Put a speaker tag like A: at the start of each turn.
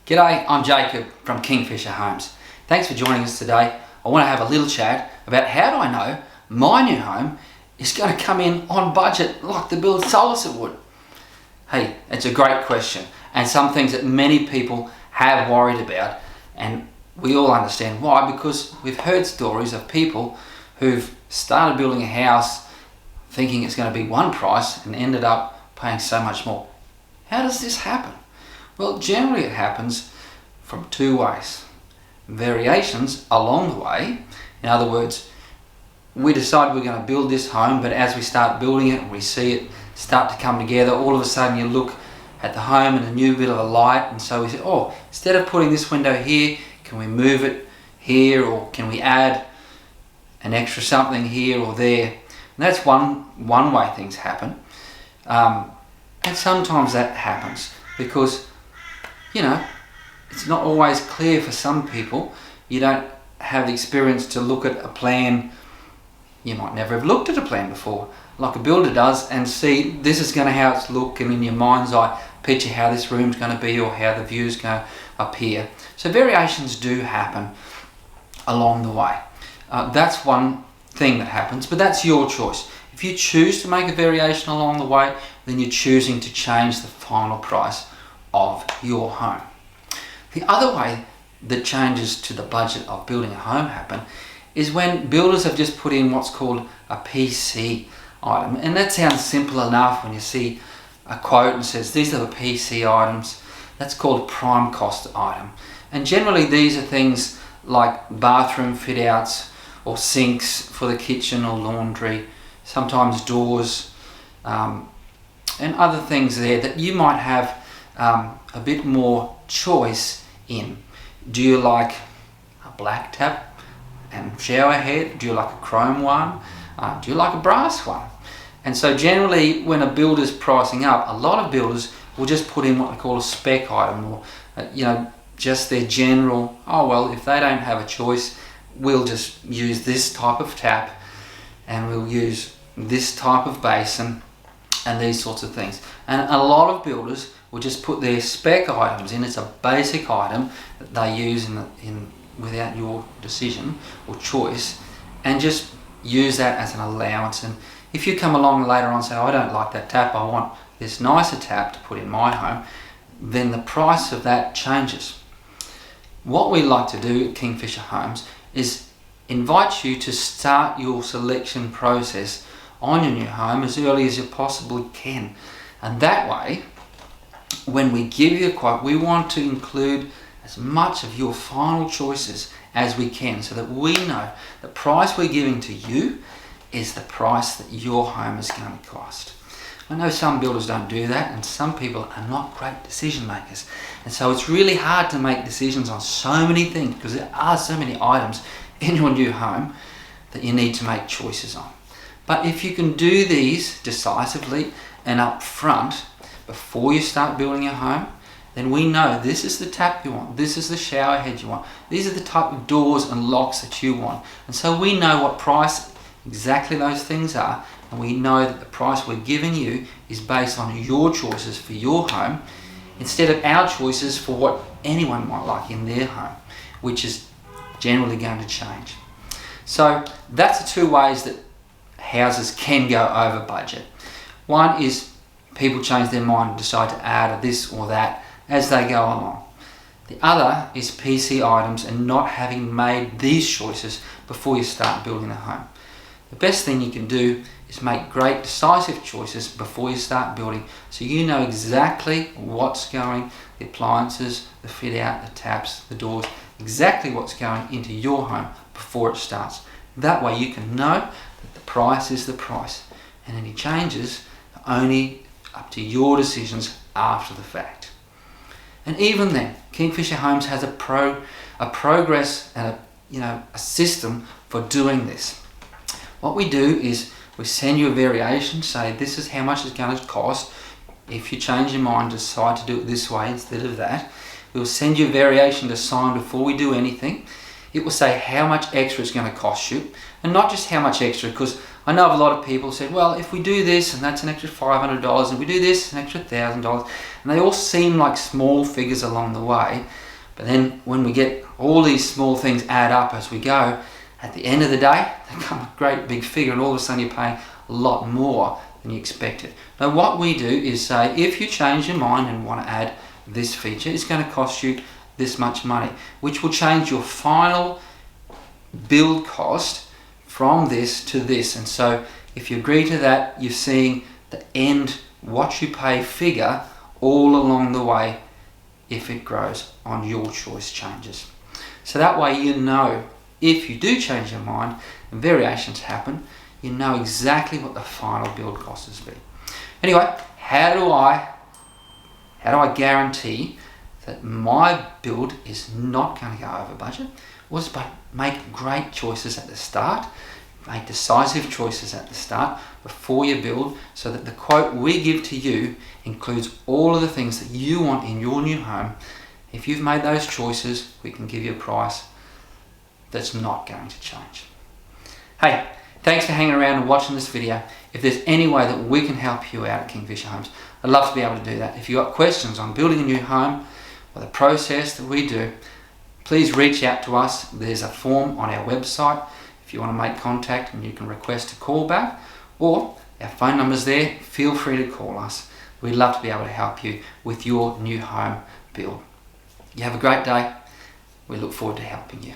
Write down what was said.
A: G'day, I'm Jacob from Kingfisher Homes. Thanks for joining us today. I want to have a little chat about how do I know my new home is going to come in on budget like the builder told us it would. Hey, it's a great question and some things that many people have worried about, and we all understand why, because we've heard stories of people who've started building a house thinking it's going to be one price and ended up paying so much more. How does this happen? Well, generally it happens from two ways. Variations along the way. In other words, we decide we're going to build this home, but as we start building it and we see it start to come together, all of a sudden you look at the home and a new bit of a light, and so we say, oh, instead of putting this window here, can we move it here, or can we add an extra something here or there? And that's one way things happen. And sometimes that happens because, it's not always clear for some people. You don't have the experience to look at a plan. You might never have looked at a plan before, like a builder does, and see this is going to how it's look, and in your mind's eye picture how this room's going to be or how the view's going to appear. So variations do happen along the way. That's one thing that happens, but that's your choice. If you choose to make a variation along the way, then you're choosing to change the final price of your home. The other way that changes to the budget of building a home happen is when builders have just put in what's called a PC item. And that sounds simple enough when you see a quote and says these are the PC items. That's called a prime cost item. And generally these are things like bathroom fit outs or sinks for the kitchen or laundry, sometimes doors, and other things there that you might have a bit more choice in. Do you like a black tap and shower head? Do you like a chrome one? Do you like a brass one? And so generally when a builder's pricing up, a lot of builders will just put in what they call a spec item, or just their general, if they don't have a choice, we'll just use this type of tap and we'll use this type of basin and these sorts of things. And a lot of builders will just put their spec items in. It's a basic item that they use in without your decision or choice, and just use that as an allowance. And if you come along later on and say, I don't like that tap, I want this nicer tap to put in my home, then the price of that changes. What we like to do at Kingfisher Homes is invite you to start your selection process on your new home as early as you possibly can. And that way, when we give you a quote, we want to include as much of your final choices as we can, so that we know the price we're giving to you is the price that your home is going to cost. I know some builders don't do that, and some people are not great decision makers, and so it's really hard to make decisions on so many things because there are so many items in your new home that you need to make choices on. But if you can do these decisively and up front before you start building your home, then we know this is the tap you want, this is the shower head you want, these are the type of doors and locks that you want. And so we know what price exactly those things are, and we know that the price we're giving you is based on your choices for your home instead of our choices for what anyone might like in their home, which is generally going to change. So that's the two ways that houses can go over budget. One is people change their mind and decide to add this or that as they go along. The other is PC items and not having made these choices before you start building a home. The best thing you can do is make great decisive choices before you start building, so you know exactly what's going, the appliances, the fit out, the taps, the doors, exactly what's going into your home before it starts. That way you can know that the price is the price, and any changes are only up to your decisions after the fact. And even then, Kingfisher Homes has a progress and a system for doing this. What we do is we send you a variation, say this is how much it's going to cost. If you change your mind, decide to do it this way instead of that, we'll send you a variation to sign before we do anything. It will say how much extra it's going to cost you, and not just how much extra, because I know of a lot of people said, well, if we do this and that's an extra $500, and we do this, an extra $1,000, and they all seem like small figures along the way. But then when we get all these small things add up as we go, at the end of the day, they become a great big figure, and all of a sudden you're paying a lot more than you expected. Now what we do is say, if you change your mind and want to add this feature, it's going to cost you this much money, which will change your final build cost from this to this. And so if you agree to that, you're seeing the end what you pay figure all along the way if it grows on your choice changes. So that way you know, if you do change your mind and variations happen, you know exactly what the final build cost is be. Anyway, how do I guarantee that my build is not going to go over budget? Was by make great choices at the start, make decisive choices at the start before you build, so that the quote we give to you includes all of the things that you want in your new home. If you've made those choices, we can give you a price that's not going to change. Hey, thanks for hanging around and watching this video. If there's any way that we can help you out at Kingfisher Homes, I'd love to be able to do that. If you've got questions on building a new home or the process that we do, please reach out to us. There's a form on our website if you want to make contact, and you can request a call back, or our phone number's there. Feel free to call us. We'd love to be able to help you with your new home build. You have a great day. We look forward to helping you.